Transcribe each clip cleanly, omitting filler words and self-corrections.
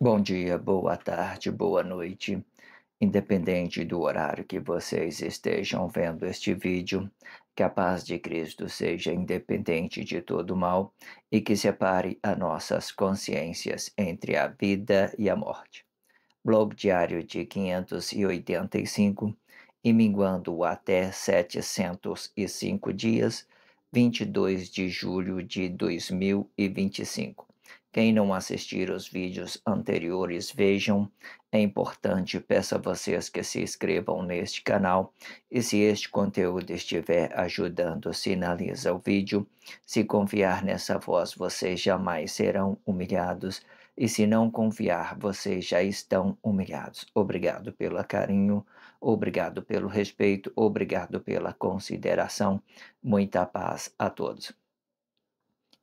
Bom dia, boa tarde, boa noite. Independente do horário que vocês estejam vendo este vídeo, que a paz de Cristo seja independente de todo mal e que separe as nossas consciências entre a vida e a morte. Blog diário de 585 e minguando até 705 dias, 22 de julho de 2025. Quem não assistir os vídeos anteriores, vejam. É importante, peço a vocês que se inscrevam neste canal e se este conteúdo estiver ajudando, sinaliza o vídeo. Se confiar nessa voz, vocês jamais serão humilhados e se não confiar, vocês já estão humilhados. Obrigado pelo carinho, obrigado pelo respeito, obrigado pela consideração. Muita paz a todos.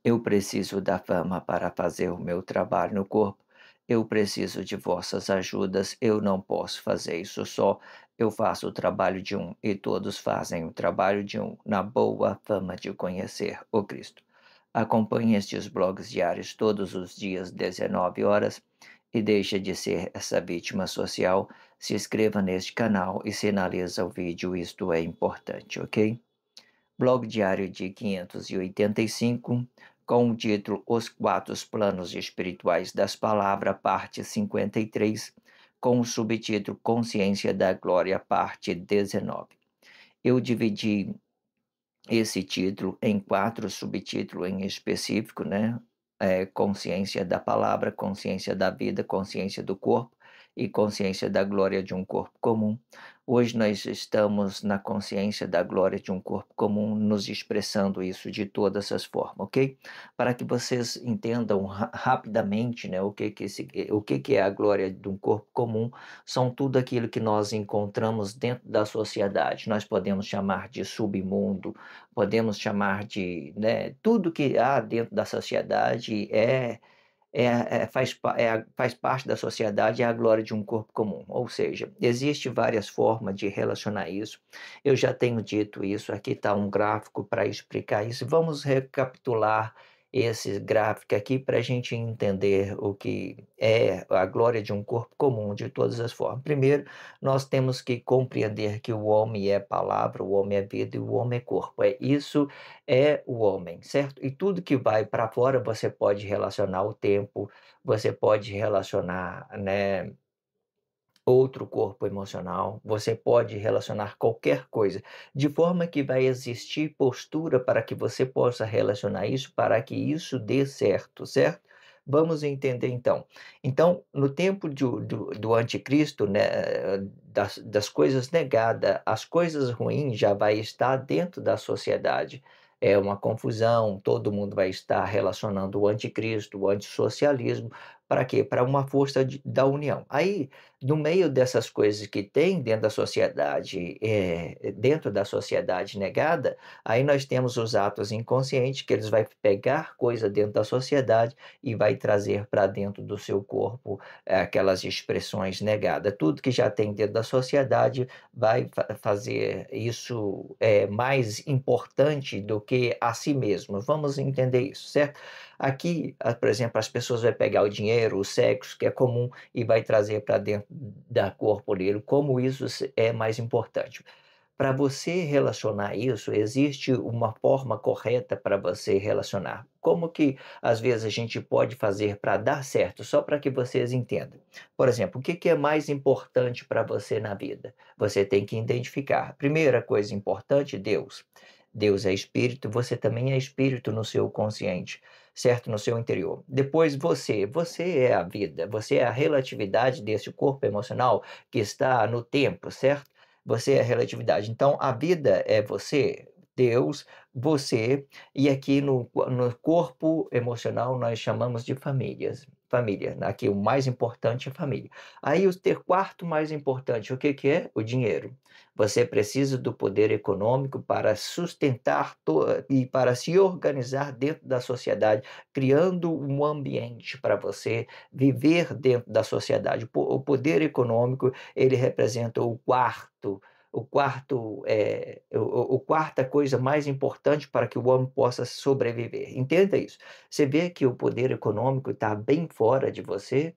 Eu preciso da fama para fazer o meu trabalho no corpo. Eu preciso de vossas ajudas. Eu não posso fazer isso só. Eu faço o trabalho de um e todos fazem o trabalho de um, na boa fama de conhecer o Cristo. Acompanhe estes blogs diários todos os dias, 19 horas, e deixe de ser essa vítima social. Se inscreva neste canal e sinaliza o vídeo, isto é importante, ok? Blog diário de 585, com o título Os Quatro Planos Espirituais das Palavras, parte 53, com o subtítulo Consciência da Glória, parte 19. Eu dividi esse título em quatro subtítulos em específico, né? Consciência da palavra, consciência da vida, consciência do corpo e consciência da glória de um corpo comum. Hoje nós estamos na consciência da glória de um corpo comum, nos expressando isso de todas as formas, ok? Para que vocês entendam rapidamente, né, o que é a glória de um corpo comum, são tudo aquilo que nós encontramos dentro da sociedade. Nós podemos chamar de submundo, podemos chamar de, né, tudo que há dentro da sociedade faz parte da sociedade, é a glória de um corpo comum. Ou seja, existe várias formas de relacionar isso. Eu já tenho dito isso, aqui está um gráfico para explicar isso. Vamos recapitular esse gráfico aqui para a gente entender o que é a glória de um corpo comum de todas as formas. Primeiro, nós temos que compreender que o homem é palavra, o homem é vida e o homem é corpo. Isso é o homem, certo? E tudo que vai para fora você pode relacionar o tempo, você pode relacionar, né, outro corpo emocional, você pode relacionar qualquer coisa, de forma que vai existir postura para que você possa relacionar isso, para que isso dê certo, certo? Vamos entender então. Então, no tempo do anticristo, né, das coisas negadas, as coisas ruins já vai estar dentro da sociedade. É uma confusão, todo mundo vai estar relacionando o anticristo, o antissocialismo, para quê? Para uma força da união. Aí, no meio dessas coisas que tem dentro da sociedade negada, aí nós temos os atos inconscientes, que eles vai pegar coisa dentro da sociedade e vai trazer para dentro do seu corpo aquelas expressões negadas. Tudo que já tem dentro da sociedade vai fazer isso mais importante do que a si mesmo. Vamos entender isso, certo? Aqui, por exemplo, as pessoas vão pegar o dinheiro, o sexo, que é comum, e vai trazer para dentro da corpo dele, como isso é mais importante. Para você relacionar isso, existe uma forma correta para você relacionar. Como que às vezes a gente pode fazer para dar certo, só para que vocês entendam. Por exemplo, o que que é mais importante para você na vida? Você tem que identificar. Primeira coisa importante, Deus. Deus é espírito, você também é espírito no seu consciente, certo? No seu interior. Depois você é a vida, você é a relatividade desse corpo emocional que está no tempo, certo? Você é a relatividade. Então, a vida é você, Deus, você, e aqui no corpo emocional nós chamamos de famílias. Família, aqui o mais importante é família. Aí o ter quarto mais importante, o que que é? O dinheiro. Você precisa do poder econômico para sustentar e para se organizar dentro da sociedade, criando um ambiente para você viver dentro da sociedade. O poder econômico, ele representa o quarta coisa mais importante para que o homem possa sobreviver. Entenda isso. Você vê que o poder econômico está bem fora de você,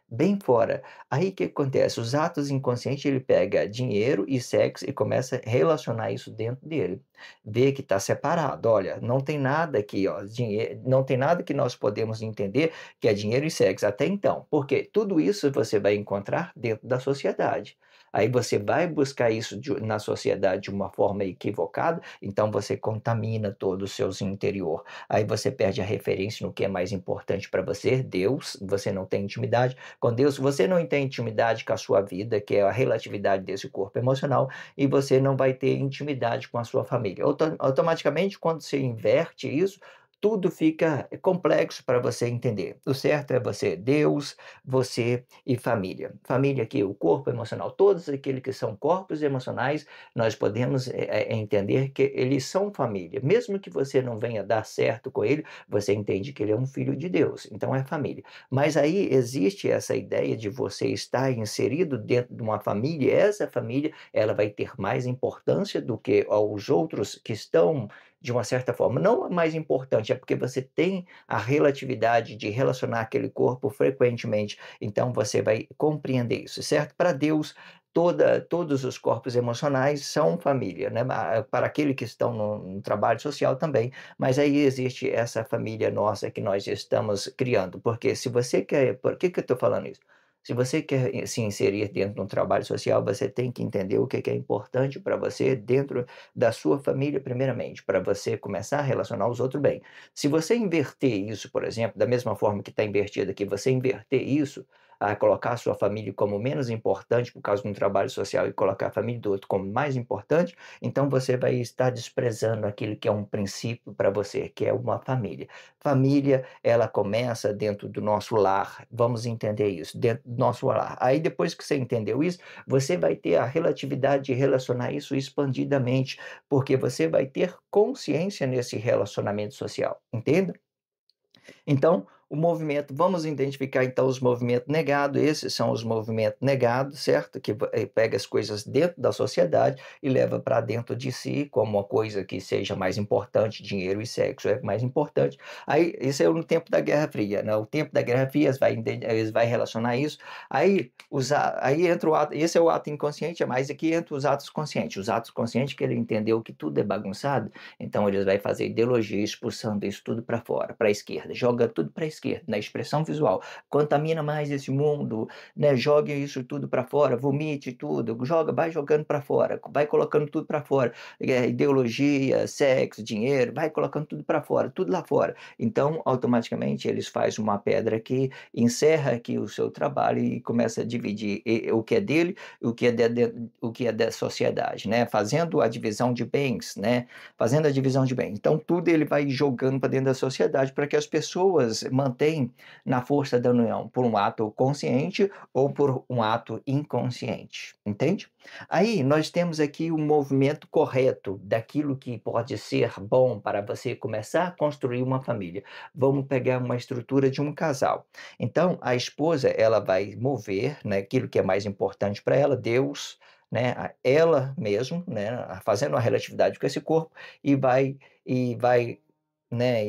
bem fora. Aí o que acontece? Os atos inconscientes, ele pega dinheiro e sexo e começa a relacionar isso dentro dele. Vê que está separado. Olha, não tem nada aqui, ó, dinheiro, não tem nada que nós podemos entender que é dinheiro e sexo até então. Porque tudo isso você vai encontrar dentro da sociedade. Aí você vai buscar isso na sociedade de uma forma equivocada, então você contamina todo o seu interior. Aí você perde a referência no que é mais importante para você, Deus, você não tem intimidade com Deus, você não tem intimidade com a sua vida, que é a relatividade desse corpo emocional, e você não vai ter intimidade com a sua família. Automaticamente, quando você inverte isso, tudo fica complexo para você entender. O certo é você, Deus, você e família. Família aqui, o corpo emocional, todos aqueles que são corpos emocionais, nós podemos entender que eles são família. Mesmo que você não venha dar certo com ele, você entende que ele é um filho de Deus, então é família. Mas aí existe essa ideia de você estar inserido dentro de uma família, e essa família ela vai ter mais importância do que os outros que estão de uma certa forma. Não é mais importante, é porque você tem a relatividade de relacionar aquele corpo frequentemente, então você vai compreender isso, certo? Para Deus, todos os corpos emocionais são família, né? Para aqueles que estão no trabalho social também, mas aí existe essa família nossa que nós estamos criando, porque se você quer, por que eu estou falando isso? Se você quer se inserir dentro de um trabalho social, você tem que entender o que é importante para você dentro da sua família, primeiramente, para você começar a relacionar os outros bem. Se você inverter isso, por exemplo, da mesma forma que está invertido aqui, você inverter isso, a colocar a sua família como menos importante por causa de um trabalho social e colocar a família do outro como mais importante, então você vai estar desprezando aquilo que é um princípio para você, que é uma família. Família, ela começa dentro do nosso lar, vamos entender isso, dentro do nosso lar. Aí depois que você entendeu isso, você vai ter a relatividade de relacionar isso expandidamente, porque você vai ter consciência nesse relacionamento social, entende? Então, o movimento, vamos identificar então os movimentos negados, esses são os movimentos negados, certo? Que pega as coisas dentro da sociedade e leva para dentro de si como uma coisa que seja mais importante, dinheiro e sexo é mais importante. Aí, isso é no tempo da Guerra Fria, né? O tempo da Guerra Fria, eles vai relacionar isso. Aí entra o ato, esse é o ato inconsciente, mas aqui entra os atos conscientes. Os atos conscientes que ele entendeu que tudo é bagunçado, então eles vai fazer ideologia expulsando isso tudo para fora, para a esquerda, joga tudo para a esquerda, na expressão visual, contamina mais esse mundo, né? Jogue isso tudo para fora, vomite tudo, joga, vai jogando para fora, vai colocando tudo para fora, ideologia, sexo, dinheiro, vai colocando tudo para fora, tudo lá fora. Então, automaticamente eles fazem uma pedra aqui, encerra aqui o seu trabalho e começa a dividir o que é dele, o que é da sociedade, né? Fazendo a divisão de bens, né? Fazendo a divisão de bem. Então, tudo ele vai jogando para dentro da sociedade para que as pessoas mantenham na força da união, por um ato consciente ou por um ato inconsciente, entende? Aí nós temos aqui o movimento correto daquilo que pode ser bom para você começar a construir uma família. Vamos pegar uma estrutura de um casal. Então, a esposa, ela vai mover, né, aquilo que é mais importante para ela, Deus, né, ela mesmo, né, fazendo a relatividade com esse corpo e vai, né,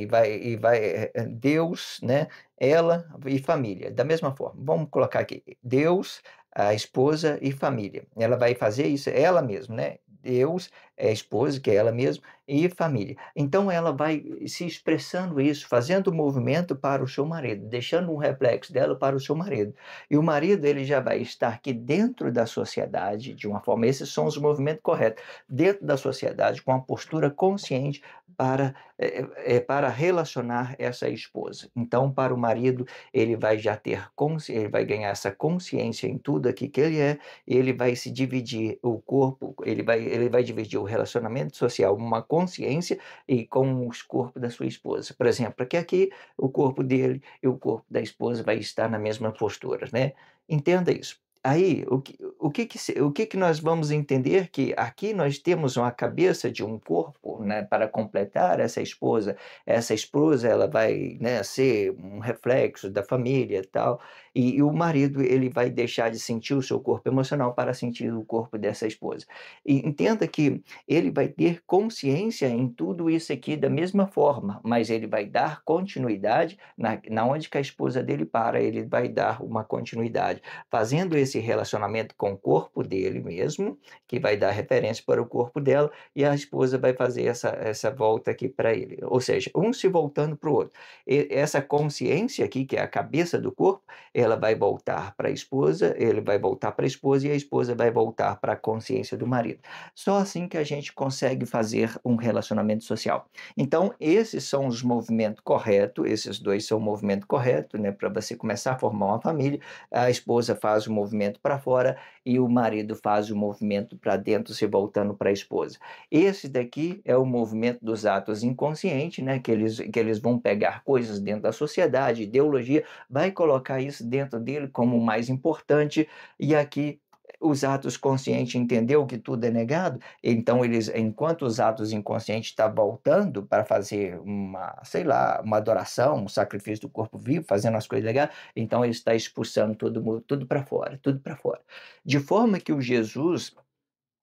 Deus, né, ela e família, da mesma forma. Vamos colocar aqui, Deus, a esposa e família. Ela vai fazer isso ela mesma, né? Deus, é a esposa, que é ela mesma, e família. Então ela vai se expressando isso, fazendo o movimento para o seu marido, deixando um reflexo dela para o seu marido. E o marido, ele já vai estar aqui dentro da sociedade de uma forma, esses são os movimentos corretos, dentro da sociedade, com a postura consciente para relacionar essa esposa. Então, para o marido, ele vai já ter ele vai ganhar essa consciência em tudo aqui que ele é, ele vai se dividir o corpo, ele vai dividir o relacionamento social, uma consciência e com os corpos da sua esposa. Por exemplo, aqui o corpo dele e o corpo da esposa vai estar na mesma postura, né? Entenda isso. Aí, o que que nós vamos entender que aqui nós temos uma cabeça de um corpo, né, para completar essa esposa. Essa esposa, ela vai, né, ser um reflexo da família, e tal, e o marido, ele vai deixar de sentir o seu corpo emocional para sentir o corpo dessa esposa. E entenda que ele vai ter consciência em tudo isso aqui da mesma forma, mas ele vai dar continuidade na onde que a esposa dele para, ele vai dar uma continuidade fazendo esse relacionamento com o corpo dele mesmo, que vai dar referência para o corpo dela, e a esposa vai fazer essa volta aqui para ele. Ou seja, um se voltando para o outro. Essa consciência aqui, que é a cabeça do corpo, ela vai voltar para a esposa, ele vai voltar para a esposa e a esposa vai voltar para a consciência do marido. Só assim que a gente consegue fazer um relacionamento social. Então, esses são os movimentos corretos, esses dois são o movimento correto, né, para você começar a formar uma família. A esposa faz o movimento para fora e o marido faz o movimento para dentro, se voltando para a esposa. Esse daqui é o movimento dos atos inconscientes, né? Que eles vão pegar coisas dentro da sociedade, ideologia, vai colocar isso dentro dele como o mais importante, e aqui os atos conscientes entendeu que tudo é negado, então eles, enquanto os atos inconscientes estão voltando para fazer uma, sei lá, uma adoração, um sacrifício do corpo vivo, fazendo as coisas legais, então ele está expulsando tudo para fora, tudo para fora. De forma que o Jesus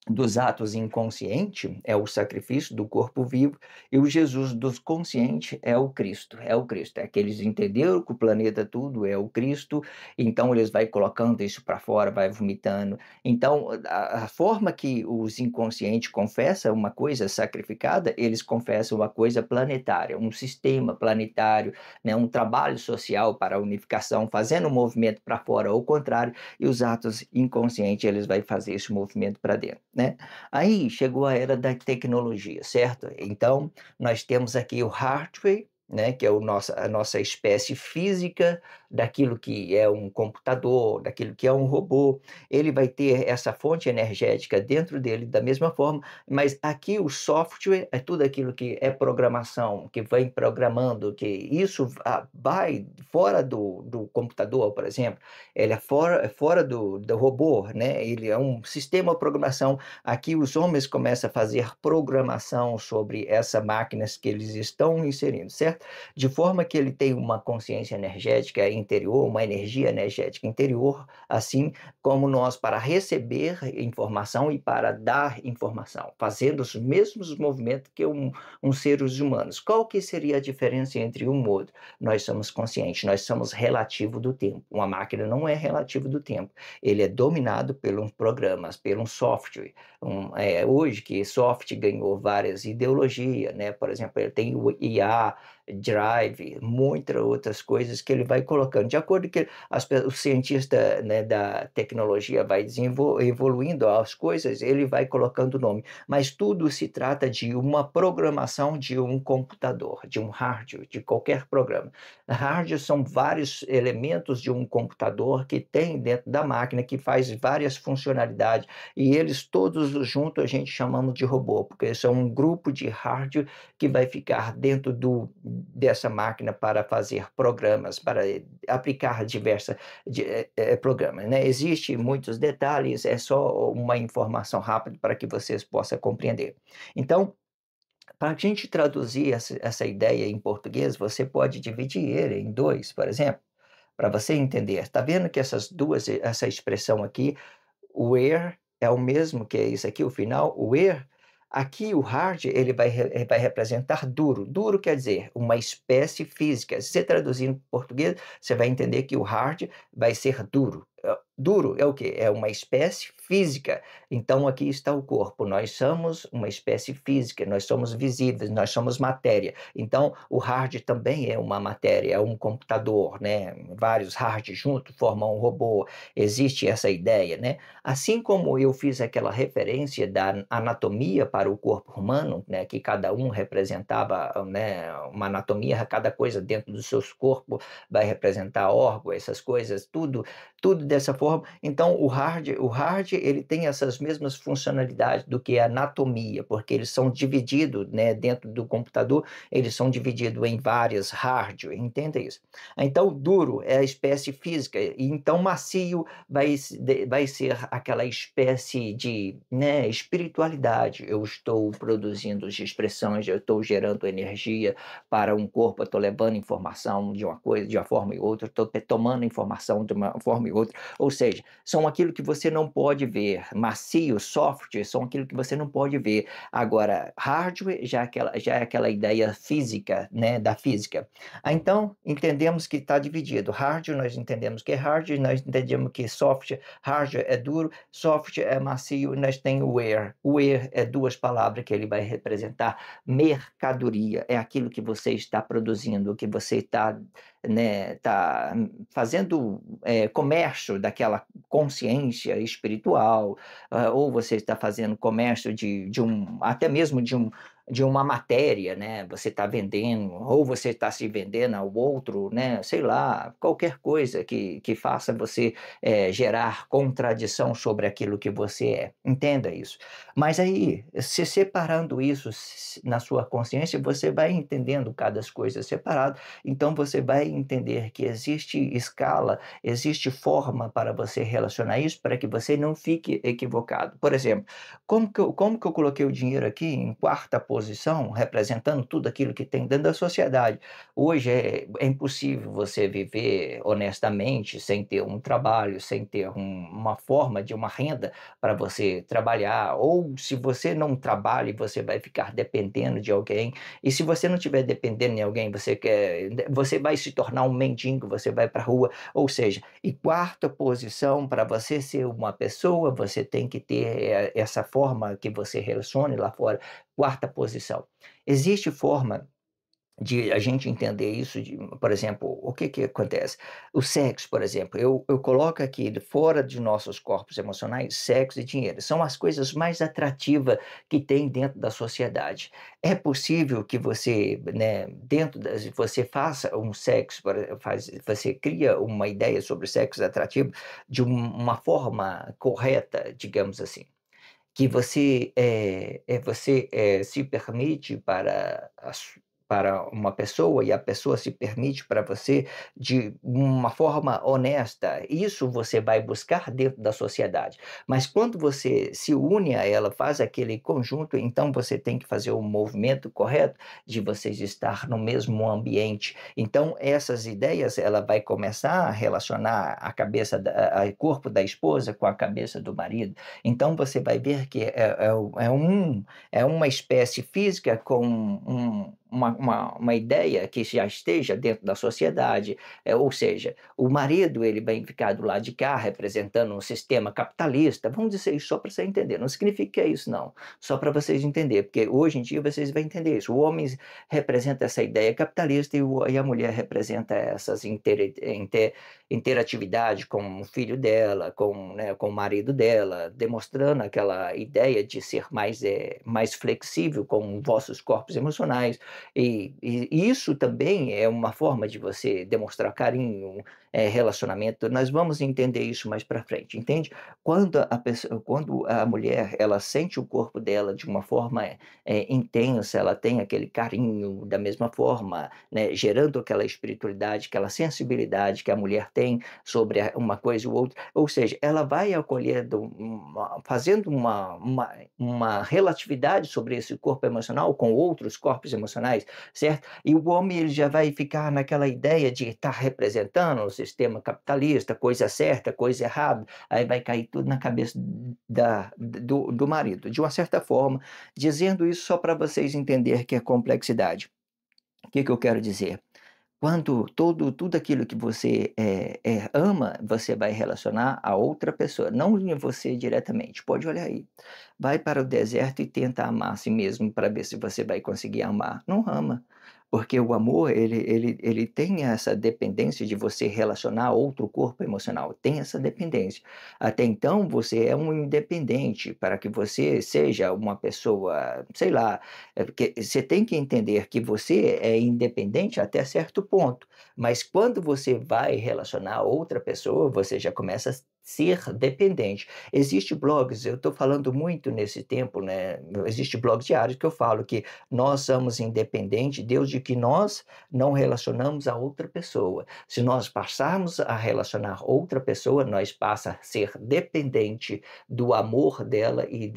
dos atos inconsciente é o sacrifício do corpo vivo, e o Jesus dos conscientes é o Cristo, é o Cristo. É que eles entenderam que o planeta tudo é o Cristo, então eles vai colocando isso para fora, vai vomitando. Então, a forma que os inconscientes confessam uma coisa sacrificada, eles confessam uma coisa planetária, um sistema planetário, né, um trabalho social para a unificação, fazendo o movimento para fora, ou contrário, e os atos inconscientes eles vai fazer esse movimento para dentro, né? Aí chegou a era da tecnologia, certo? Então nós temos aqui o hardware, né, que é a nossa espécie física daquilo que é um computador, daquilo que é um robô. Ele vai ter essa fonte energética dentro dele da mesma forma, mas aqui o software é tudo aquilo que é programação, que vem programando, que isso vai fora do computador, por exemplo. Ele é fora do robô, né? Ele é um sistema de programação. Aqui os homens começam a fazer programação sobre essas máquinas que eles estão inserindo, certo? De forma que ele tem uma consciência energética interior, uma energia energética interior, assim como nós, para receber informação e para dar informação, fazendo os mesmos movimentos que seres humanos. Qual que seria a diferença entre um e outro? Nós somos conscientes, nós somos relativo do tempo. Uma máquina não é relativo do tempo. Ele é dominado pelos programas, pelo software. Hoje que software ganhou várias ideologias, né? Por exemplo, ele tem o IA, Drive, muitas outras coisas que ele vai colocando. De acordo com que o cientista, né, da tecnologia vai evoluindo as coisas, ele vai colocando o nome. Mas tudo se trata de uma programação de um computador, de um hardware, de qualquer programa. Hardware são vários elementos de um computador que tem dentro da máquina, que faz várias funcionalidades, e eles todos juntos a gente chamamos de robô, porque são um grupo de hardware que vai ficar dentro dessa máquina para fazer programas, para aplicar diversos programas, né? Existem muitos detalhes, é só uma informação rápida para que vocês possam compreender. Então, para a gente traduzir essa ideia em português, você pode dividir ele em dois, por exemplo, para você entender. Está vendo que essa expressão aqui, where é o mesmo que isso aqui, o final, where. Aqui o hard ele vai representar duro. Duro quer dizer uma espécie física. Se você traduzir em português, você vai entender que o hard vai ser duro. Duro é o quê? É uma espécie física. Então aqui está o corpo. Nós somos uma espécie física, nós somos visíveis, nós somos matéria. Então o hard também é uma matéria, é um computador, né? Vários hards juntos formam um robô. Existe essa ideia, né? Assim como eu fiz aquela referência da anatomia para o corpo humano, né, que cada um representava, né, uma anatomia, cada coisa dentro do seu corpo vai representar órgão, essas coisas, tudo dessa forma. Então o hard ele tem essas mesmas funcionalidades do que a anatomia, porque eles são divididos, né, dentro do computador, eles são divididos em várias hardware, entenda isso. Então, duro é a espécie física, e então macio vai ser aquela espécie de, né, espiritualidade. Eu estou produzindo as expressões, eu estou gerando energia para um corpo, eu estou levando informação de uma coisa, de uma forma e outra, estou tomando informação de uma forma e outra. Ou seja, são aquilo que você não pode ver. Macio, software, são aquilo que você não pode ver. Agora, hardware já é aquela ideia física, né, da física. Então, entendemos que está dividido. Hardware, nós entendemos que é hardware, nós entendemos que software, hardware é duro, software é macio, e nós temos o wear. O wear é duas palavras que ele vai representar. Mercadoria é aquilo que você está produzindo, que você está, né, tá fazendo comércio daquela consciência espiritual, ou você está fazendo comércio até mesmo de uma matéria, né? Você está vendendo, ou você está se vendendo ao outro, né? Sei lá, qualquer coisa que faça você gerar contradição sobre aquilo que você é. Entenda isso. Mas aí, se separando isso na sua consciência, você vai entendendo cada coisa separado. Então você vai entender que existe escala, existe forma para você relacionar isso, para que você não fique equivocado. Por exemplo, como que eu coloquei o dinheiro aqui em quarta posição, representando tudo aquilo que tem dentro da sociedade? Hoje é impossível você viver honestamente sem ter um trabalho, sem ter uma forma de uma renda para você trabalhar, ou se você não trabalha, você vai ficar dependendo de alguém, e se você não estiver dependendo de alguém, você vai se tornar um mendigo, você vai para a rua, ou seja, e quarta posição, para você ser uma pessoa, você tem que ter essa forma que você relacione lá fora, quarta posição. Existe forma de a gente entender isso, por exemplo, o que que acontece? O sexo, por exemplo, eu coloco aqui fora de nossos corpos emocionais, sexo e dinheiro. São as coisas mais atrativas que tem dentro da sociedade. É possível que você, né, você faça um sexo, você cria uma ideia sobre o sexo atrativo de uma forma correta, digamos assim, que você se permite para uma pessoa e a pessoa se permite para você de uma forma honesta. Isso você vai buscar dentro da sociedade. Mas quando você se une a ela, faz aquele conjunto, então você tem que fazer o movimento correto de vocês estar no mesmo ambiente. Então essas ideias, ela vai começar a relacionar a cabeça, o corpo da esposa com a cabeça do marido. Então você vai ver que é uma espécie física com uma ideia que já esteja dentro da sociedade, ou seja, o marido ele vai ficar do lado de cá representando um sistema capitalista, vamos dizer isso só para você entender, não significa que é isso não, só para vocês entenderem, porque hoje em dia vocês vão entender isso, o homem representa essa ideia capitalista e a mulher representa essas interatividade com o filho dela, né, com o marido dela, demonstrando aquela ideia de ser mais flexível com vossos corpos emocionais. E isso também é uma forma de você demonstrar carinho, relacionamento. Nós vamos entender isso mais para frente, entende? Quando a mulher ela sente o corpo dela de uma forma intensa, ela tem aquele carinho da mesma forma, né, gerando aquela espiritualidade, aquela sensibilidade que a mulher tem sobre uma coisa ou outra. Ou seja, ela vai acolhendo, fazendo uma relatividade sobre esse corpo emocional com outros corpos emocionais, certo? E o homem ele já vai ficar naquela ideia de estar representando o sistema capitalista, coisa certa, coisa errada, aí vai cair tudo na cabeça do marido. De uma certa forma, dizendo isso só para vocês entenderem que é complexidade. O que que eu quero dizer? Quando tudo aquilo que você ama, você vai relacionar a outra pessoa, não em você diretamente. Pode olhar aí. Vai para o deserto e tenta amar a si mesmo para ver se você vai conseguir amar. Não ama. Porque o amor, ele tem essa dependência de você relacionar a outro corpo emocional. Tem essa dependência. Até então, você é um independente para que você seja uma pessoa, sei lá, porque você tem que entender que você é independente até certo ponto, mas quando você vai relacionar a outra pessoa, você já começa a ser dependente. Existe blogs, eu estou falando muito nesse tempo, né, existe blogs diários que eu falo que nós somos independentes desde que nós não relacionamos a outra pessoa. Se nós passarmos a relacionar outra pessoa, nós passa a ser dependente do amor dela e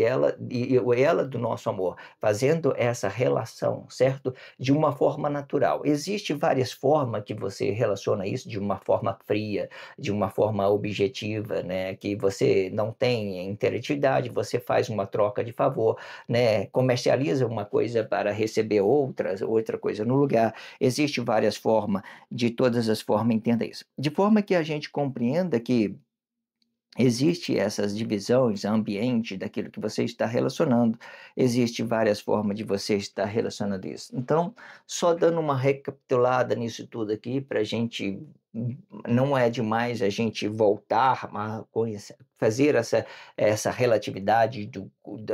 ela do nosso amor, fazendo essa relação, certo? De uma forma natural. Existe várias formas que você relaciona isso de uma forma fria, de uma forma objetiva, né, que você não tem interatividade, você faz uma troca de favor, né, comercializa uma coisa para receber outra coisa no lugar. Existem várias formas, de todas as formas, entenda isso. De forma que a gente compreenda que existe essas divisões, ambiente daquilo que você está relacionando, existe várias formas de você estar relacionando isso. Então, só dando uma recapitulada nisso tudo aqui, para a gente, não é demais a gente voltar a fazer essa relatividade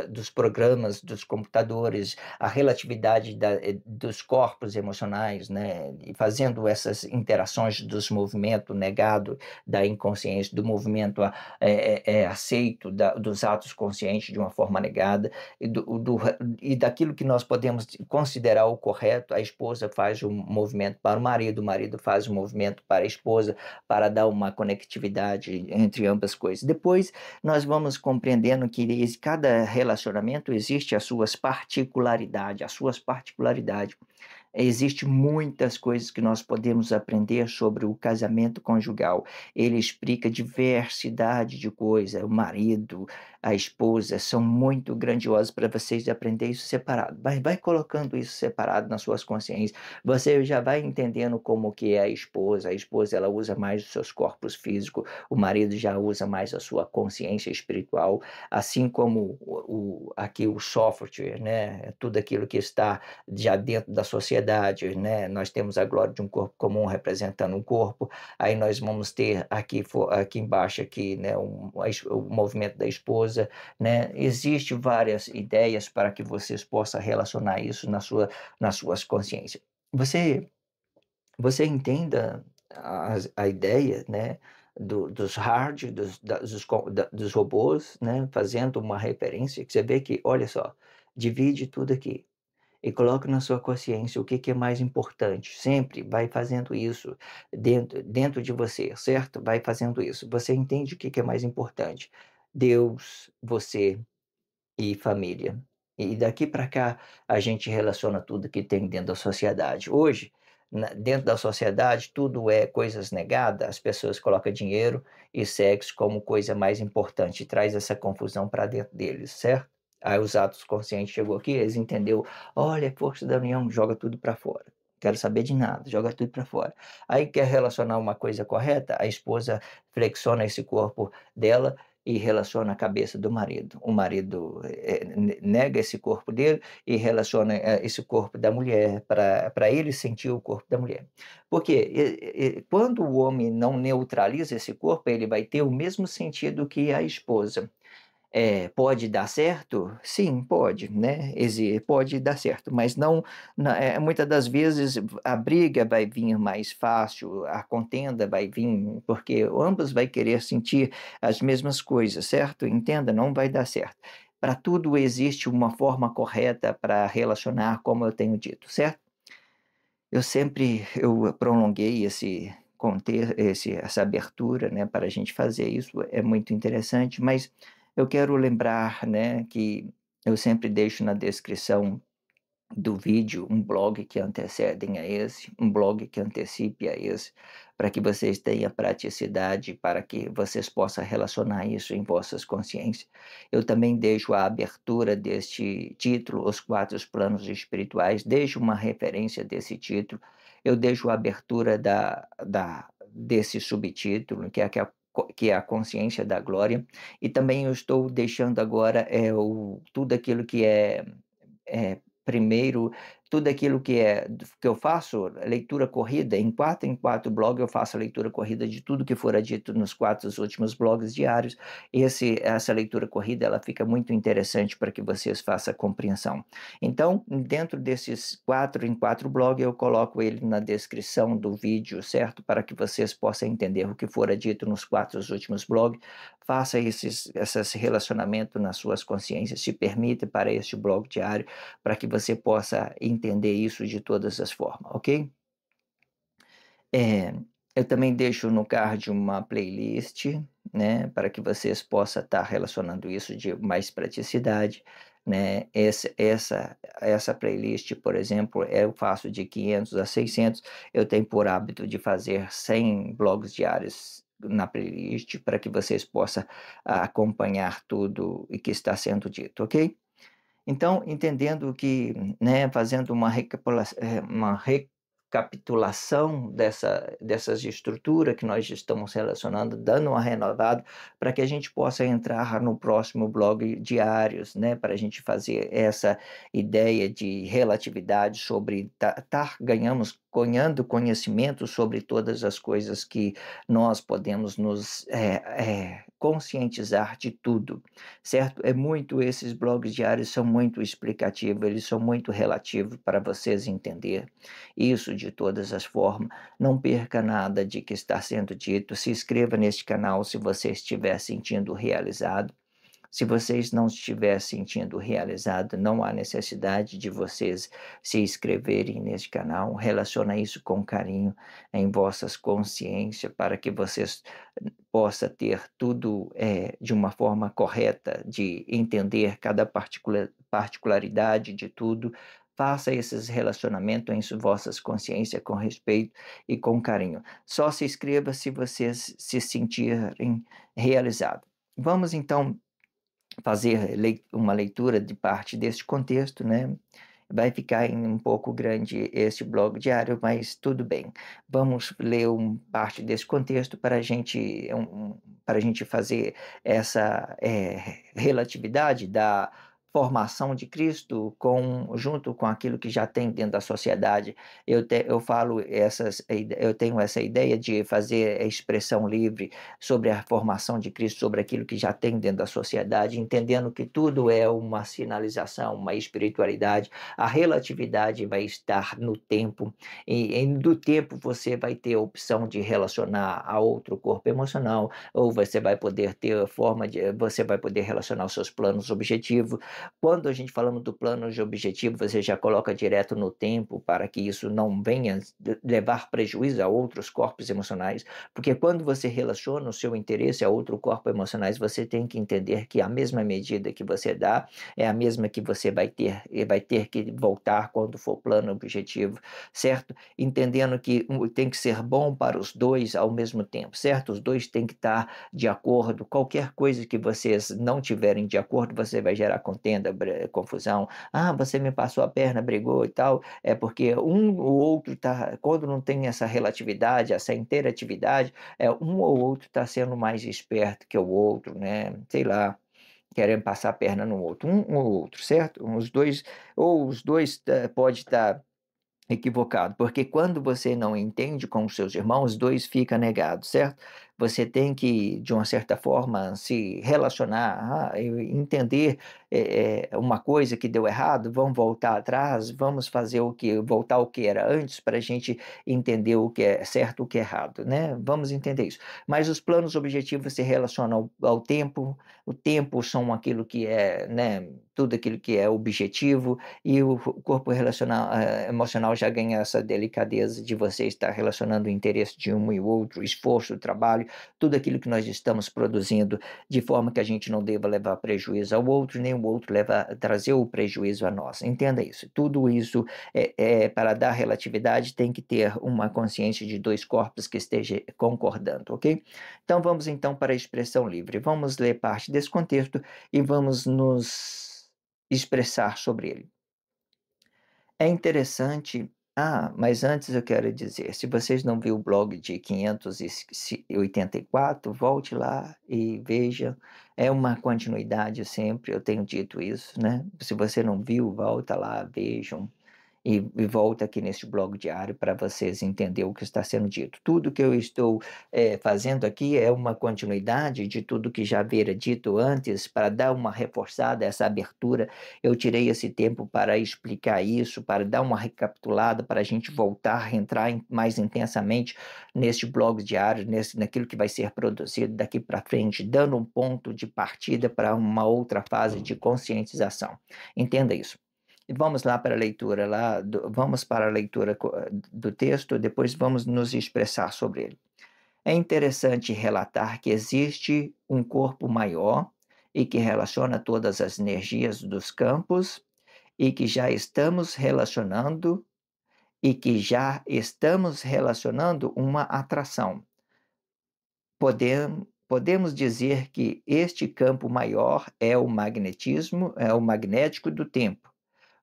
dos programas, dos computadores, a relatividade dos corpos emocionais, né? E fazendo essas interações dos movimentos negados da inconsciência, do movimento aceito dos atos conscientes de uma forma negada e daquilo que nós podemos considerar o correto, a esposa faz um movimento para o marido faz um movimento para a esposa, para dar uma conectividade entre ambas coisas. Depois nós vamos compreendendo que cada relacionamento existe as suas particularidades. Existem muitas coisas que nós podemos aprender sobre o casamento conjugal. Ele explica diversidade de coisas. O marido, a esposa são muito grandiosos para vocês aprender isso separado. Vai colocando isso separado nas suas consciências. Você já vai entendendo como que é a esposa. A esposa ela usa mais os seus corpos físicos. O marido já usa mais a sua consciência espiritual. Assim como aqui o software, né? Tudo aquilo que está já dentro da sociedade, né? Nós temos a glória de um corpo comum representando um corpo, aí nós vamos ter aqui embaixo aqui, né, o movimento da esposa, né? Existe várias ideias para que vocês possam relacionar isso nas suas consciências. Você você entenda a ideia, né, dos hard, dos robôs, né, fazendo uma referência, que você vê que, olha só, divide tudo aqui e coloque na sua consciência o que que é mais importante. Sempre vai fazendo isso dentro de você, certo? Vai fazendo isso. Você entende o que que é mais importante? Deus, você e família. E daqui para cá a gente relaciona tudo que tem dentro da sociedade. Hoje, dentro da sociedade, tudo é coisas negadas, as pessoas colocam dinheiro e sexo como coisa mais importante, e traz essa confusão para dentro deles, certo? Aí os atos conscientes chegou aqui, eles entendeu, olha, força da união, joga tudo para fora. Quero saber de nada, joga tudo para fora. Aí quer relacionar uma coisa correta, a esposa flexiona esse corpo dela e relaciona a cabeça do marido. O marido nega esse corpo dele e relaciona esse corpo da mulher para ele sentir o corpo da mulher. Porque quando o homem não neutraliza esse corpo, ele vai ter o mesmo sentido que a esposa. Pode dar certo? Sim, pode, né, pode dar certo, mas não muitas das vezes a briga vai vir mais fácil, a contenda vai vir, porque ambos vai querer sentir as mesmas coisas, certo? Entenda, não vai dar certo. Para tudo existe uma forma correta para relacionar, como eu tenho dito, certo? Eu prolonguei essa abertura, né, para a gente fazer isso, é muito interessante, mas eu quero lembrar, né, que eu sempre deixo na descrição do vídeo um blog que antecedem a esse, um blog que antecipe a esse, para que vocês tenham praticidade, para que vocês possam relacionar isso em vossas consciências. Eu também deixo a abertura deste título, Os Quatro Planos Espirituais, deixo uma referência desse título, eu deixo a abertura desse subtítulo, que é a consciência da glória, e também eu estou deixando agora tudo aquilo que é primeiro tudo aquilo que eu faço, leitura corrida, em 4 blogs eu faço a leitura corrida de tudo que fora dito nos 4 últimos blogs diários. Essa leitura corrida, ela fica muito interessante para que vocês façam a compreensão. Então, dentro desses 4 em 4 blogs, eu coloco ele na descrição do vídeo, certo? Para que vocês possam entender o que fora dito nos 4 últimos blogs. Faça esse relacionamento nas suas consciências, se permita para este blog diário, para que você possa entender isso de todas as formas, ok? É, eu também deixo no card uma playlist, né, para que vocês possam estar relacionando isso de mais praticidade, né? Essa playlist, por exemplo, eu faço de 500 a 600. Eu tenho por hábito de fazer 100 blogs diários na playlist para que vocês possam acompanhar tudo o que está sendo dito, ok? Então, entendendo que, né, fazendo uma recapitulação dessas estruturas que nós estamos relacionando, dando uma renovada, para que a gente possa entrar no próximo blog diários, né, para a gente fazer essa ideia de relatividade sobre ganhando conhecimento sobre todas as coisas que nós podemos nos conscientizar de tudo, certo? Esses blogs diários são muito explicativos, eles são muito relativos para vocês entender isso de todas as formas. Não perca nada de que está sendo dito. Se inscreva neste canal se você estiver sentindo realizado. Se vocês não estiver sentindo realizado, não há necessidade de vocês se inscreverem neste canal. Relaciona isso com carinho em vossas consciências para que vocês possa ter tudo de uma forma correta, de entender cada particularidade de tudo. Faça esses relacionamentos em vossas consciências com respeito e com carinho. Só se inscreva se vocês se sentirem realizados. Vamos então fazer uma leitura de parte deste contexto, né? Vai ficar um pouco grande esse blog diário, mas tudo bem. Vamos ler parte desse contexto para para a gente fazer essa relatividade da formação de Cristo junto com aquilo que já tem dentro da sociedade. Eu tenho essa ideia de fazer a expressão livre sobre a formação de Cristo, sobre aquilo que já tem dentro da sociedade, entendendo que tudo é uma sinalização, uma espiritualidade. A relatividade vai estar no tempo, e do tempo você vai ter a opção de relacionar a outro corpo emocional, ou você vai poder você vai poder relacionar os seus planos objetivos. Quando a gente falamos do plano de objetivo, você já coloca direto no tempo para que isso não venha levar prejuízo a outros corpos emocionais, porque quando você relaciona o seu interesse a outro corpo emocionais, você tem que entender que a mesma medida que você dá é a mesma que você vai ter, e vai ter que voltar quando for plano objetivo, certo? Entendendo que tem que ser bom para os dois ao mesmo tempo, certo? Os dois têm que estar de acordo. Qualquer coisa que vocês não tiverem de acordo, você vai gerar contenda, confusão. Ah, você me passou a perna, brigou e tal. É porque ou outro tá, quando não tem essa relatividade, essa interatividade, um ou outro está sendo mais esperto que o outro, né? Sei lá, querendo passar a perna no outro, um ou outro, certo? Os dois pode estar equivocado, porque quando você não entende com os seus irmãos, os dois ficam negados, certo? Você tem que, de uma certa forma, se relacionar, entender uma coisa que deu errado, vamos voltar atrás, vamos voltar ao que era antes, para a gente entender o que é certo e o que é errado, né? Vamos entender isso. Mas os planos objetivos se relacionam ao tempo, o tempo são aquilo que é, né? Tudo aquilo que é objetivo, e o corpo emocional já ganha essa delicadeza de você estar relacionando o interesse de um e o outro, o esforço, o trabalho, tudo aquilo que nós estamos produzindo, de forma que a gente não deva levar prejuízo ao outro, nem o outro trazer o prejuízo a nós. Entenda isso. Tudo isso para dar relatividade tem que ter uma consciência de dois corpos que esteja concordando, ok? Então vamos então para a expressão livre. Vamos ler parte desse contexto e vamos nos expressar sobre ele. É interessante. Mas antes eu quero dizer, se vocês não viram o blog de 584, volte lá e veja. É uma continuidade sempre, eu tenho dito isso, né? Se você não viu, volta lá, vejam. e volto aqui neste blog diário para vocês entenderem o que está sendo dito. Tudo que eu estou fazendo aqui é uma continuidade de tudo que já havia dito antes, para dar uma reforçada, essa abertura. Eu tirei esse tempo para explicar isso, para dar uma recapitulada, para a gente voltar a entrar mais intensamente neste blog diário, naquilo que vai ser produzido daqui para frente, dando um ponto de partida para uma outra fase de conscientização. Entenda isso. E vamos lá para a leitura vamos para a leitura do texto, depois vamos nos expressar sobre ele. É interessante relatar que existe um corpo maior e que relaciona todas as energias dos campos e que já estamos relacionando uma atração. Podemos dizer que este campo maior é o magnetismo, é o magnético do tempo,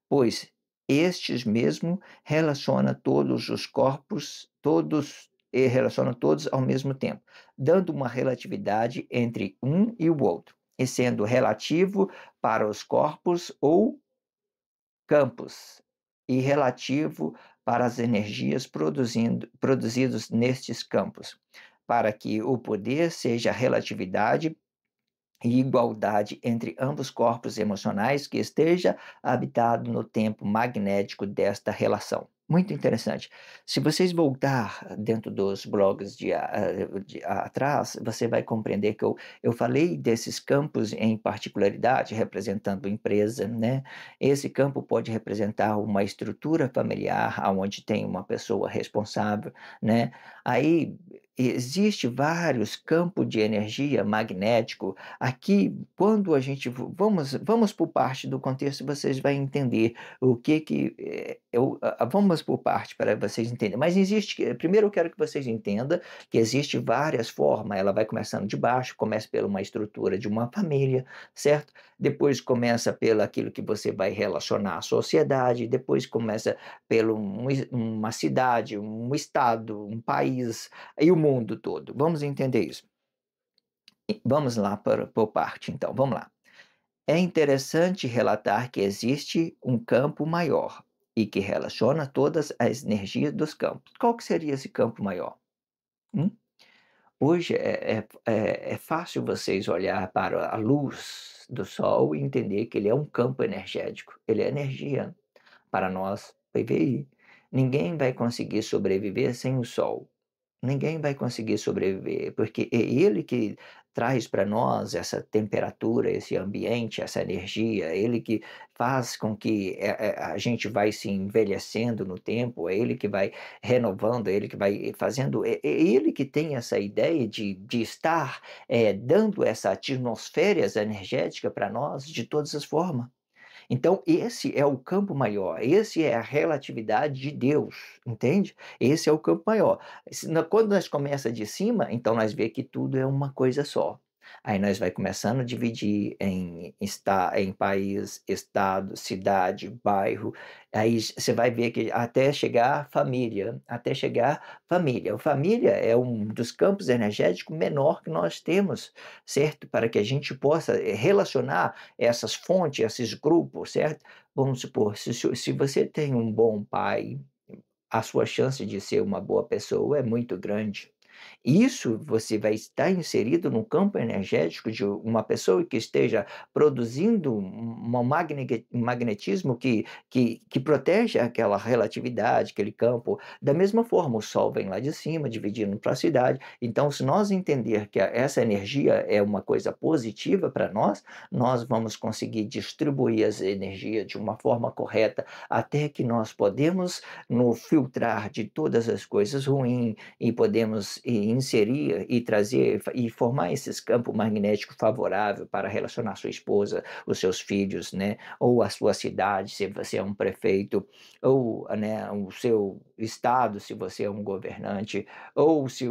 pois estes mesmo relaciona todos os corpos, todos e relaciona todos ao mesmo tempo, dando uma relatividade entre um e o outro, e sendo relativo para os corpos ou campos, e relativo para as energias produzidos nestes campos, para que o poder seja relatividade e igualdade entre ambos corpos emocionais que esteja habitado no tempo magnético desta relação. Muito interessante. Se vocês voltar dentro dos blogs de atrás, você vai compreender que eu falei desses campos em particularidade, representando empresa, né? Esse campo pode representar uma estrutura familiar, onde tem uma pessoa responsável, né? Aí existe vários campos de energia magnético. Aqui, quando a gente vamos por parte do contexto, vocês vão entender o que vamos por parte para vocês entenderem. Mas existe, primeiro eu quero que vocês entendam que existe várias formas. Ela vai começando de baixo, começa pela uma estrutura de uma família, certo? Depois começa pelo aquilo que você vai relacionar à sociedade, depois começa pelo uma cidade, um estado, um país e o mundo todo. Vamos entender isso. Vamos lá por parte, então, vamos lá. É interessante relatar que existe um campo maior e que relaciona todas as energias dos campos. Qual que seria esse campo maior? Hum? Hoje é fácil vocês olhar para a luz do sol e entender que ele é um campo energético. Ele é energia para nós, PVI. Ninguém vai conseguir sobreviver sem o sol. Ninguém vai conseguir sobreviver, porque é ele que traz para nós essa temperatura, esse ambiente, essa energia, é ele que faz com que a gente vai se envelhecendo no tempo, é ele que vai renovando, é ele que vai fazendo, é ele que tem essa ideia de estar dando essa atmosfera energética para nós de todas as formas. Então, esse é o campo maior, esse é a relatividade de Deus, entende? Esse é o campo maior. Quando nós começa de cima, então nós vê que tudo é uma coisa só. Aí nós vai começando a dividir em país, estado, cidade, bairro. Aí você vai ver que até chegar família, até chegar família. A família é um dos campos energéticos menor que nós temos, certo? Para que a gente possa relacionar essas fontes, esses grupos, certo? Vamos supor, se você tem um bom pai, a sua chance de ser uma boa pessoa é muito grande. Isso você vai estar inserido no campo energético de uma pessoa que esteja produzindo um magnetismo que protege aquela relatividade, aquele campo. Da mesma forma, o Sol vem lá de cima, dividindo para a cidade. Então, se nós entender que essa energia é uma coisa positiva para nós, nós vamos conseguir distribuir as energias de uma forma correta, até que nós podemos no filtrar de todas as coisas ruins e podemos inserir e trazer e formar esses campos magnéticos favoráveis para relacionar sua esposa, os seus filhos, né? Ou a sua cidade, se você é um prefeito, ou, né, o seu estado, se você é um governante, ou se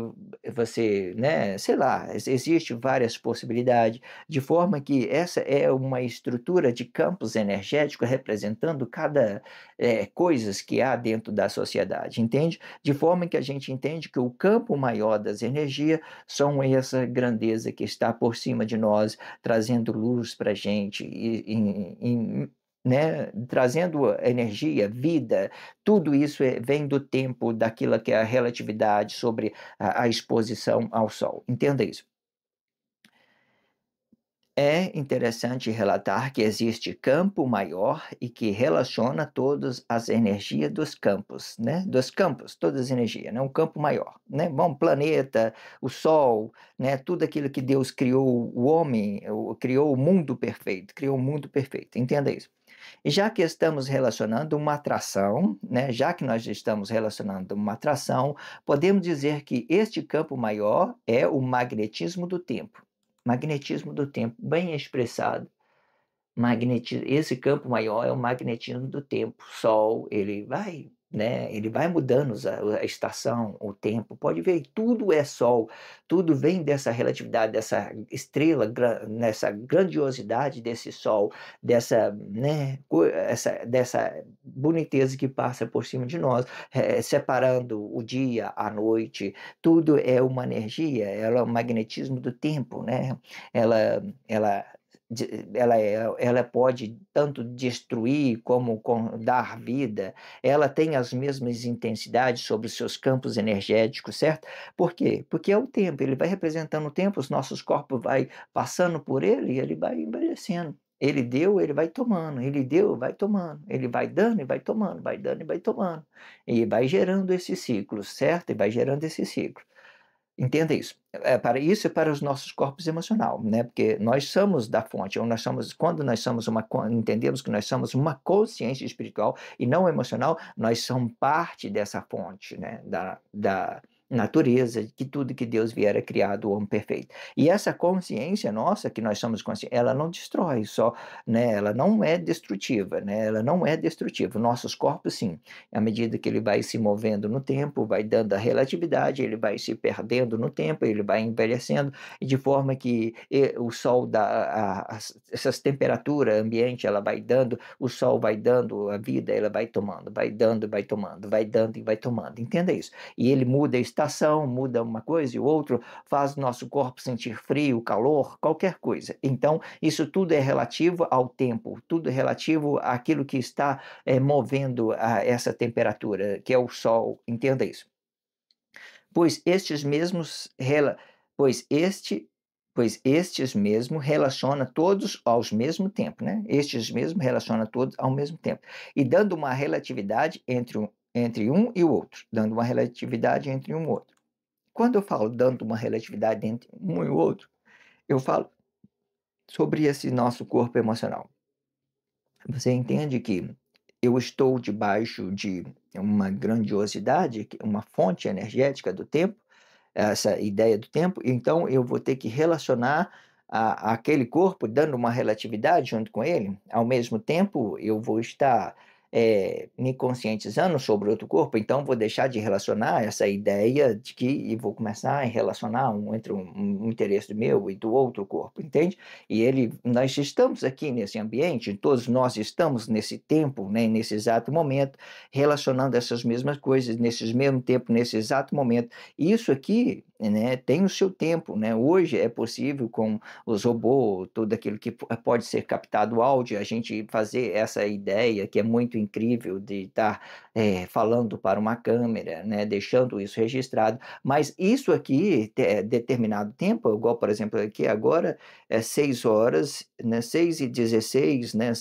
você, né, sei lá, existe várias possibilidades, de forma que essa é uma estrutura de campos energéticos representando cada coisas que há dentro da sociedade, entende? De forma que a gente entende que o campo maior das energias são essa grandeza que está por cima de nós, trazendo luz para a gente, né, trazendo energia, vida, tudo isso vem do tempo, daquilo que é a relatividade sobre a exposição ao Sol. Entenda isso. É interessante relatar que existe campo maior e que relaciona todas as energias dos campos, né? Dos campos, todas as energias, né? Um campo maior, né? Bom, planeta, o Sol, né? Tudo aquilo que Deus criou, o homem, criou o mundo perfeito, criou o mundo perfeito. Entenda isso. E já que estamos relacionando uma atração, né? Já que nós estamos relacionando uma atração, podemos dizer que este campo maior é o magnetismo do tempo. Magnetismo do tempo, bem expressado. Esse campo maior é o magnetismo do tempo. O Sol, ele vai, né? Ele vai mudando a estação, o tempo. Pode ver, tudo é Sol, tudo vem dessa relatividade, dessa estrela, nessa grandiosidade desse Sol, dessa, né? Dessa boniteza que passa por cima de nós, separando o dia, a noite. Tudo é uma energia, ela é o magnetismo do tempo, né? Ela ela pode tanto destruir como dar vida, ela tem as mesmas intensidades sobre os seus campos energéticos, certo? Por quê? Porque é o tempo, ele vai representando o tempo, os nossos corpos vai passando por ele e ele vai envelhecendo. Ele deu, ele vai tomando, ele deu, vai tomando, ele vai dando e vai tomando, vai dando e vai tomando. E vai gerando esse ciclo, certo? E vai gerando esse ciclo. Entenda isso. Para isso é para os nossos corpos emocional, né? Porque nós somos da fonte, ou nós somos, quando nós somos entendemos que nós somos uma consciência espiritual e não emocional, nós somos parte dessa fonte, né? Da natureza, que tudo que Deus vier é criado, o homem perfeito. E essa consciência nossa, que nós somos conscientes, ela não destrói só, né? Ela não é destrutiva, né? Ela não é destrutiva. Nossos corpos, sim. À medida que ele vai se movendo no tempo, vai dando a relatividade, ele vai se perdendo no tempo, ele vai envelhecendo, e de forma que o Sol dá essas temperaturas ambiente, ela vai dando, o Sol vai dando a vida, ela vai tomando, vai dando, vai tomando, vai dando e vai tomando. Entenda isso. E ele muda a estação, muda uma coisa e o outro, faz o nosso corpo sentir frio, calor, qualquer coisa. Então, isso tudo é relativo ao tempo, tudo é relativo àquilo que está movendo essa temperatura, que é o Sol, entenda isso. Pois estes mesmos, pois este, pois estes mesmo relaciona todos ao mesmo tempo, né? Estes mesmo relaciona todos ao mesmo tempo, e dando uma relatividade entre um e o outro, dando uma relatividade entre um e o outro. Quando eu falo dando uma relatividade entre um e o outro, eu falo sobre esse nosso corpo emocional. Você entende que eu estou debaixo de uma grandiosidade, uma fonte energética do tempo, essa ideia do tempo, então eu vou ter que relacionar aquele corpo, dando uma relatividade junto com ele, ao mesmo tempo eu vou estar me conscientizando sobre outro corpo, então vou deixar de relacionar essa ideia de que e vou começar a relacionar entre um interesse meu e do outro corpo, entende? E nós estamos aqui nesse ambiente, todos nós estamos nesse tempo, né, nesse exato momento, relacionando essas mesmas coisas, nesse mesmo tempo, nesse exato momento. Isso aqui, né, tem o seu tempo, né? Hoje é possível com os robôs, tudo aquilo que pode ser captado áudio, a gente fazer essa ideia que é muito incrível de estar falando para uma câmera, né, deixando isso registrado. Mas isso aqui, determinado tempo, igual por exemplo aqui agora, 6 horas, né, 6h16, né,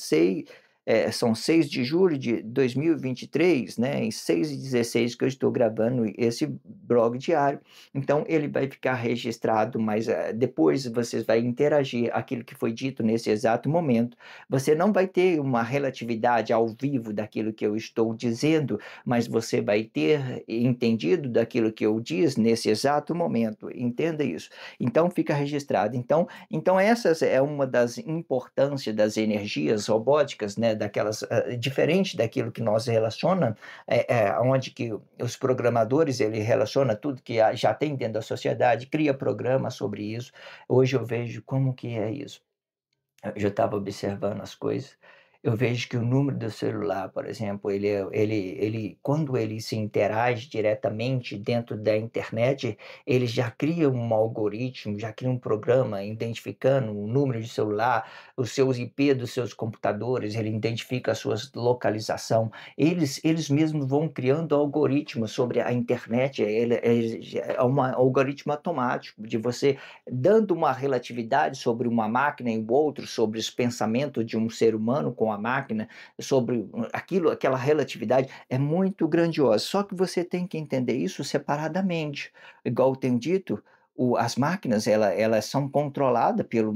são 6 de julho de 2023, né, em 6h16 que eu estou gravando esse blog diário. Então, ele vai ficar registrado, mas depois você vai interagir aquilo que foi dito nesse exato momento. Você não vai ter uma relatividade ao vivo daquilo que eu estou dizendo, mas você vai ter entendido daquilo que eu disse nesse exato momento. Entenda isso. Então, fica registrado. Então essas é uma das importâncias das energias robóticas, né, daquelas diferente daquilo que nós relaciona, onde que os programadores ele relaciona tudo que já tem dentro da sociedade, cria programas sobre isso. Hoje eu vejo como que é isso. Eu já estava observando as coisas Eu vejo que o número do celular, por exemplo, ele quando ele se interage diretamente dentro da internet, ele já cria um algoritmo, já cria um programa identificando o número de celular, os seus IP dos seus computadores, ele identifica a sua localização. Eles mesmos vão criando algoritmos sobre a internet, é um algoritmo automático de você dando uma relatividade sobre uma máquina e o outro, sobre os pensamentos de um ser humano com a máquina, sobre aquela relatividade é muito grandiosa. Só que você tem que entender isso separadamente. Igual eu tenho dito, as máquinas elas são controladas pelo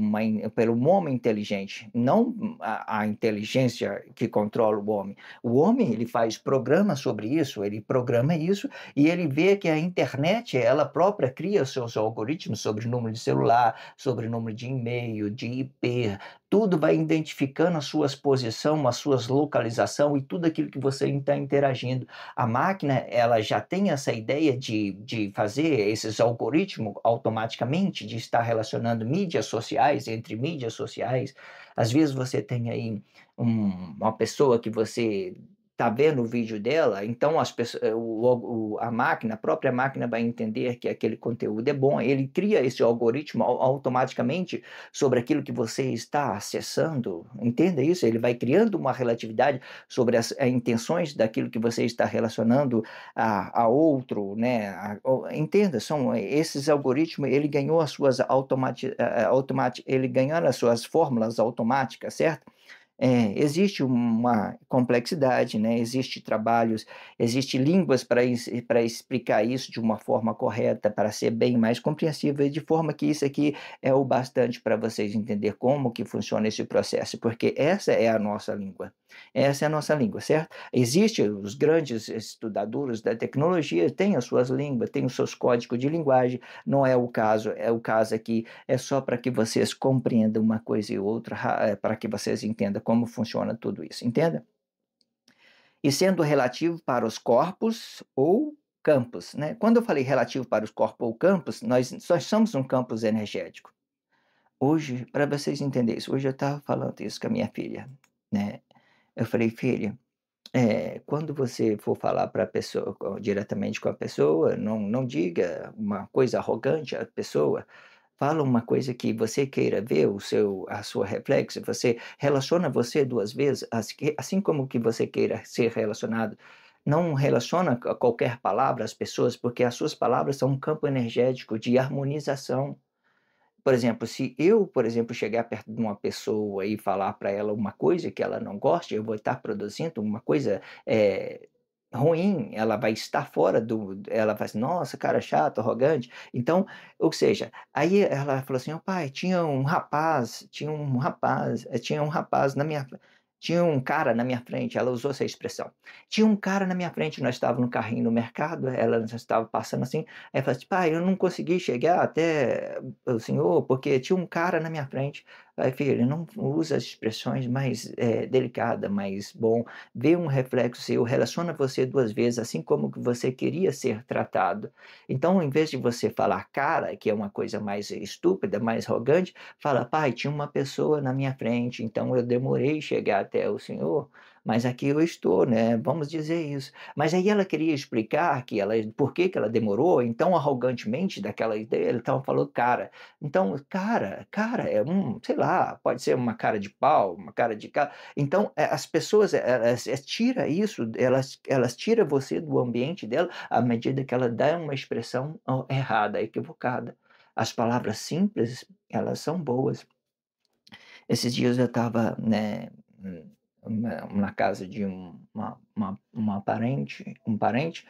homem inteligente, não a inteligência que controla o homem. O homem ele faz programa sobre isso, ele programa isso e ele vê que a internet, ela própria cria seus algoritmos sobre número de celular, sobre número de e-mail, de IP, tudo vai identificando a sua posição, a sua localização e tudo aquilo que você está interagindo. A máquina, ela já tem essa ideia de fazer esses algoritmos automaticamente, de estar relacionando mídias sociais, entre mídias sociais. Às vezes você tem aí uma pessoa que você está vendo o vídeo dela, então a máquina, a própria máquina vai entender que aquele conteúdo é bom, ele cria esse algoritmo automaticamente sobre aquilo que você está acessando, entenda isso, ele vai criando uma relatividade sobre as intenções daquilo que você está relacionando a outro, né? Entenda, são esses algoritmos, ele ganhou as suas ele ganhou as suas fórmulas automáticas, certo? Existe uma complexidade, né, existe trabalhos, existe línguas para explicar isso de uma forma correta, para ser bem mais compreensível, de forma que isso aqui é o bastante para vocês entender como que funciona esse processo, porque essa é a nossa língua. Essa é a nossa língua, certo? Existem os grandes estudadores da tecnologia, têm as suas línguas, têm os seus códigos de linguagem, não é o caso, é o caso aqui é só para que vocês compreendam uma coisa e outra, para que vocês entendam como funciona tudo isso, entenda? E sendo relativo para os corpos ou campos, né? Quando eu falei relativo para os corpos ou campos, nós somos um campus energético. Hoje, para vocês entenderem isso, hoje eu estava falando isso com a minha filha, né? Eu falei, filha, quando você for falar para a pessoa, diretamente com a pessoa, não diga uma coisa arrogante à pessoa, fala uma coisa que você queira ver a sua reflexo, você relaciona você 2 vezes, assim como que você queira ser relacionado. Não relaciona qualquer palavra às pessoas, porque as suas palavras são um campo energético de harmonização. Por exemplo, se eu, por exemplo, chegar perto de uma pessoa e falar para ela uma coisa que ela não gosta, eu vou estar produzindo uma coisa, ruim, ela vai estar fora ela vai assim: "Nossa, cara chato, arrogante". Então, ou seja, aí ela falou assim: "Ó pai, tinha um rapaz na minha tinha um cara na minha frente", ela usou essa expressão. "Tinha um cara na minha frente", nós estávamos no carrinho no mercado, ela já estava passando assim, aí ela falou assim: "Pai, eu não consegui chegar até o senhor, porque tinha um cara na minha frente". Aí: "Filho, não usa as expressões mais, delicada, mais bom, vê um reflexo seu, relaciona você 2 vezes, assim como que você queria ser tratado. Então, em vez de você falar 'cara', que é uma coisa mais estúpida, mais arrogante, fala: 'Pai, tinha uma pessoa na minha frente, então eu demorei chegar até o senhor, mas aqui eu estou', né, vamos dizer isso". Mas aí ela queria explicar por que que ela demorou, então arrogantemente daquela ideia, ela estava falando "cara". Então, cara é sei lá, pode ser uma cara de pau, uma cara de então, as pessoas elas tira isso, elas tira você do ambiente dela, à medida que ela dá uma expressão errada, equivocada. As palavras simples, elas são boas. Esses dias eu estava, né, na casa de uma parente um parente,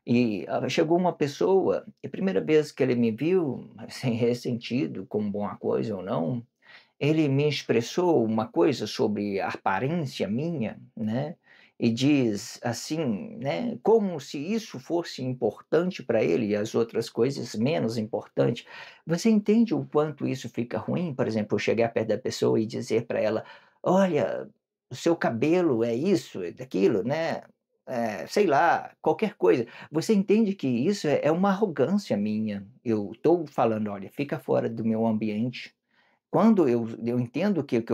e chegou uma pessoa, e a primeira vez que ele me viu, assim, ressentido, com boa coisa ou não, ele me expressou uma coisa sobre a aparência minha, né, e diz assim, né, como se isso fosse importante para ele e as outras coisas menos importante. Você entende o quanto isso fica ruim? Por exemplo, eu chegar perto da pessoa e dizer para ela: "Olha, o seu cabelo é isso, é daquilo", né, sei lá, qualquer coisa. Você entende que isso é uma arrogância minha. Eu estou falando: "Olha, fica fora do meu ambiente". quando eu entendo que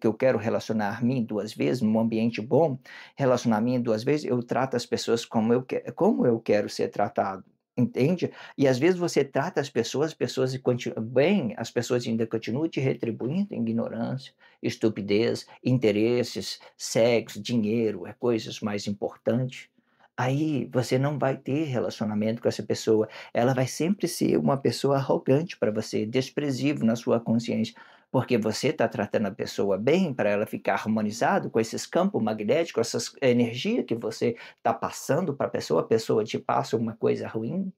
eu quero relacionar mim 2 vezes, num ambiente bom, relacionar mim 2 vezes, eu trato as pessoas como eu quero ser tratado, entende? E às vezes você trata as pessoas e bem, as pessoas ainda continuam te retribuindo ignorância, estupidez, interesses, sexo, dinheiro, é coisas mais importantes. Aí você não vai ter relacionamento com essa pessoa, ela vai sempre ser uma pessoa arrogante para você, desprezível na sua consciência, porque você está tratando a pessoa bem para ela ficar harmonizado com esses campos magnéticos, essas energia que você está passando para a pessoa te passa uma coisa ruim,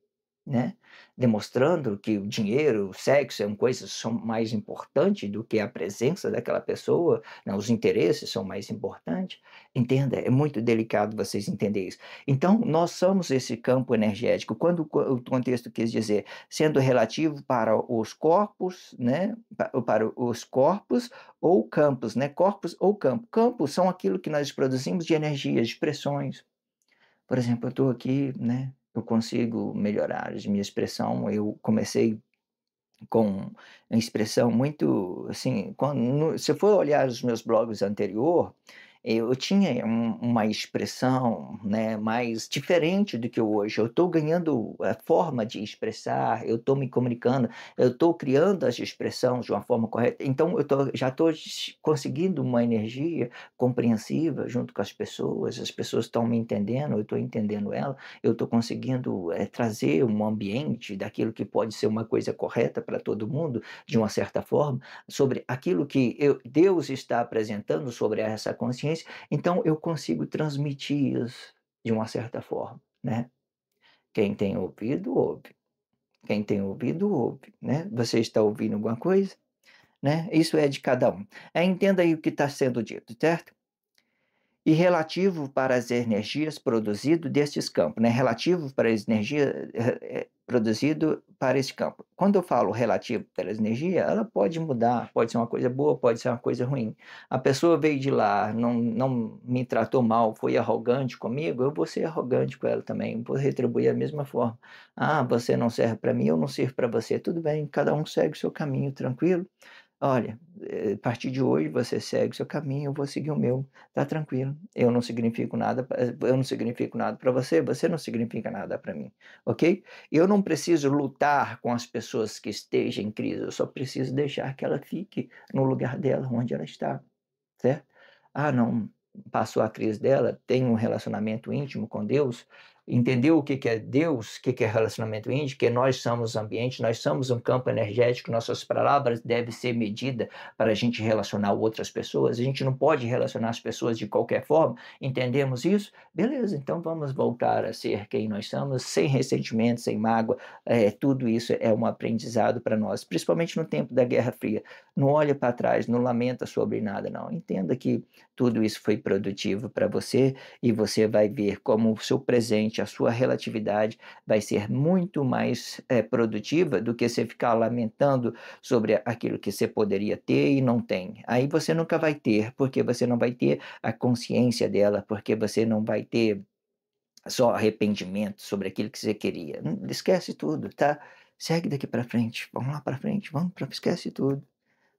né, demonstrando que o dinheiro, o sexo são coisas são mais importantes do que a presença daquela pessoa, né, os interesses são mais importantes. Entenda, é muito delicado vocês entenderem isso. Então, nós somos esse campo energético, quando o contexto quis dizer, sendo relativo para os corpos, né, para os corpos ou campos, né, corpos ou campo. Campos são aquilo que nós produzimos de energias, de expressões. Por exemplo, eu estou aqui, né, eu consigo melhorar a minha expressão, eu comecei com uma expressão muito, assim, se eu for olhar os meus blogs anterior, eu tinha uma expressão, né, mais diferente do que hoje. Eu estou ganhando a forma de expressar, eu estou me comunicando, eu estou criando as expressões de uma forma correta. Então já estou conseguindo uma energia compreensiva junto com as pessoas estão me entendendo, eu estou entendendo ela, eu estou conseguindo trazer um ambiente daquilo que pode ser uma coisa correta para todo mundo, de uma certa forma, sobre aquilo que Deus está apresentando sobre essa consciência, então eu consigo transmitir isso de uma certa forma, né. Quem tem ouvido, ouve. Quem tem ouvido, ouve, né. Você está ouvindo alguma coisa, né, isso é de cada um. Entenda aí o que está sendo dito, certo? E relativo para as energias produzido destes campos, né, relativo para as energias, produzido para esse campo. Quando eu falo relativo para as energias, ela pode mudar, pode ser uma coisa boa, pode ser uma coisa ruim. A pessoa veio de lá, não me tratou mal, foi arrogante comigo, eu vou ser arrogante com ela também, vou retribuir da mesma forma. "Ah, você não serve para mim, eu não sirvo para você", tudo bem, cada um segue o seu caminho tranquilo. Olha, a partir de hoje você segue o seu caminho, eu vou seguir o meu, tá tranquilo. Eu não significo nada para você, você não significa nada para mim, ok? Eu não preciso lutar com as pessoas que estejam em crise, eu só preciso deixar que ela fique no lugar dela, onde ela está, certo? Ah, não, passou a crise dela, tem um relacionamento íntimo com Deus, entendeu o que que é Deus, o que que é relacionamento íntimo, que nós somos ambiente, nós somos um campo energético, nossas palavras devem ser medidas para a gente relacionar outras pessoas, a gente não pode relacionar as pessoas de qualquer forma, entendemos isso? Beleza, então vamos voltar a ser quem nós somos, sem ressentimento, sem mágoa, tudo isso é um aprendizado para nós, principalmente no tempo da Guerra Fria. Não olha para trás, não lamenta sobre nada, não. Entenda que tudo isso foi produtivo para você e você vai ver como o seu presente, a sua relatividade vai ser muito mais produtiva do que você ficar lamentando sobre aquilo que você poderia ter e não tem. Aí você nunca vai ter, porque você não vai ter a consciência dela, porque você não vai ter só arrependimento sobre aquilo que você queria. Esquece tudo, tá? Segue daqui para frente, vamos lá para frente, esquece tudo.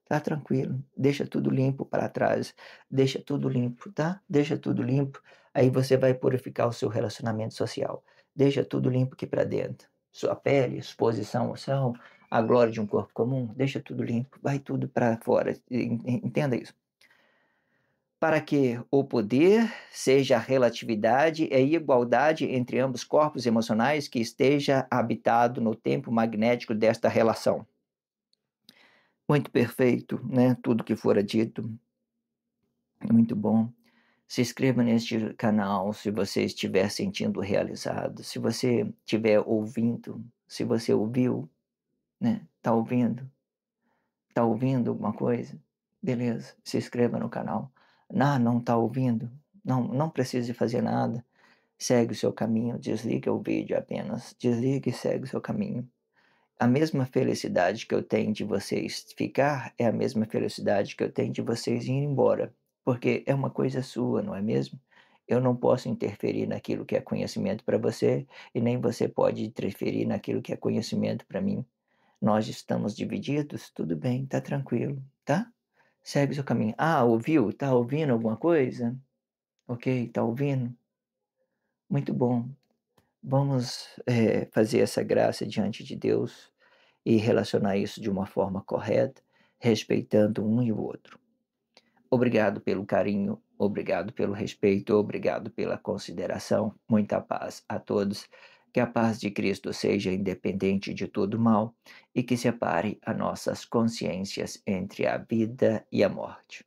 Tá tranquilo, deixa tudo limpo para trás, deixa tudo limpo, tá? Deixa tudo limpo, aí você vai purificar o seu relacionamento social. Deixa tudo limpo aqui para dentro. Sua pele, exposição, emoção, a glória de um corpo comum, deixa tudo limpo, vai tudo para fora, entenda isso. Para que o poder seja a relatividade e a igualdade entre ambos corpos emocionais que esteja habitado no tempo magnético desta relação. Muito perfeito, né, tudo que fora dito, é muito bom. Se inscreva neste canal se você estiver sentindo realizado, se você estiver ouvindo, se você ouviu, né, tá ouvindo alguma coisa? Beleza, se inscreva no canal. Ah, não tá ouvindo? Não precisa fazer nada, segue o seu caminho, desliga o vídeo apenas, desliga e segue o seu caminho. A mesma felicidade que eu tenho de vocês ficar, é a mesma felicidade que eu tenho de vocês ir embora, porque é uma coisa sua, não é mesmo? Eu não posso interferir naquilo que é conhecimento para você, e nem você pode interferir naquilo que é conhecimento para mim. Nós estamos divididos? Tudo bem, tá tranquilo. tá? Segue o seu caminho. Ah, ouviu? Tá ouvindo alguma coisa? Ok, tá ouvindo? Muito bom. Vamos, fazer essa graça diante de Deus e relacionar isso de uma forma correta, respeitando um e o outro. Obrigado pelo carinho, obrigado pelo respeito, obrigado pela consideração. Muita paz a todos. Que a paz de Cristo seja independente de todo mal e que separe as nossas consciências entre a vida e a morte.